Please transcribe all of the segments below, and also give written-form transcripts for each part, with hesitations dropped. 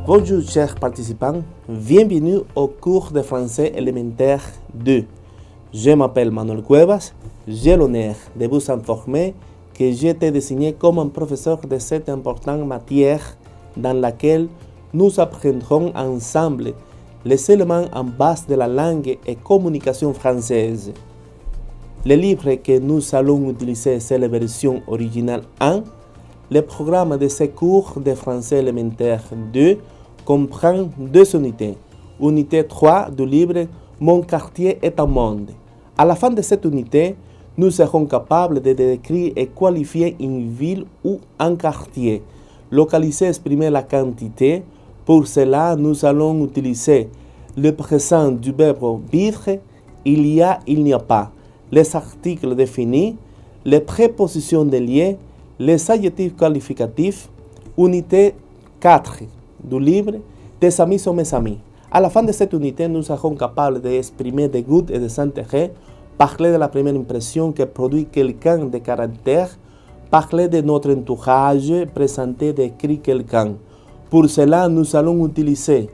Bonjour chers participants, bienvenue au cours de français élémentaire 2. Je m'appelle Manuel Cuevas, j'ai l'honneur de vous informer que j'ai été désigné comme un professeur de cette importante matière dans laquelle nous apprendrons ensemble les éléments en base de la langue et communication française. Le livre que nous allons utiliser, c'est la version originale 1. Le programme de ce cours de français élémentaire 2 comprend 2 unités. Unité 3 du livre Mon quartier est un monde. À la fin de cette unité, nous serons capables de décrire et qualifier une ville ou un quartier. Localiser et exprimer la quantité. Pour cela, nous allons utiliser le présent du verbe vivre, il y a, il n'y a pas, les articles définis, les prépositions de lieu, les adjectifs qualificatifs. Unité 4 du livre Tes amis sont mes amis. À la fin de cette unité, nous serons capables d'exprimer des goûts et des intérêts, parler de la première impression que produit quelqu'un de caractère, parler de notre entourage, présenter, décrire quelqu'un. Pour cela, nous allons utiliser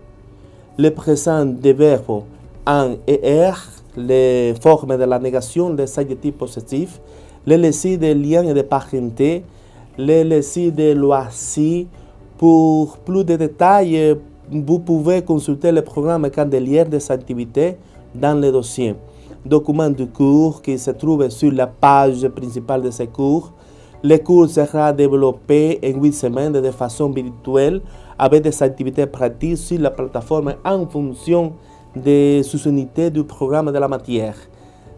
le présent des verbes en et er, les formes de la négation, les adjectifs possessifs, les léxies de lien et de parenté, les léxies de loisirs. Pour plus de détails, vous pouvez consulter le programme Candelier des activités dans le dossier. Document du cours qui se trouve sur la page principale de ce cours. Le cours sera développé en 8 semaines de façon virtuelle avec des activités pratiques sur la plateforme en fonction des sous-unités du programme de la matière.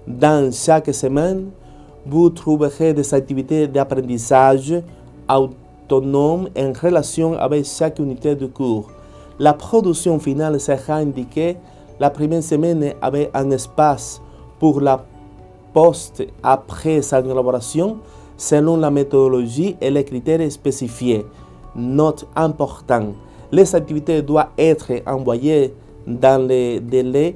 Dans chaque semaine, vous trouverez des activités d'apprentissage autonomes en relation avec chaque unité du cours. La production finale sera indiquée la première semaine avec un espace pour la poste après sa élaboration selon la méthodologie et les critères spécifiés. Note importante, les activités doivent être envoyées dans les délais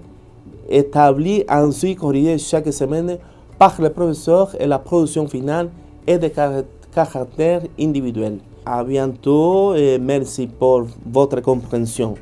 établis, ensuite corrigées chaque semaine par le professeur et la production finale est de caractère individuel. À bientôt et merci pour votre compréhension.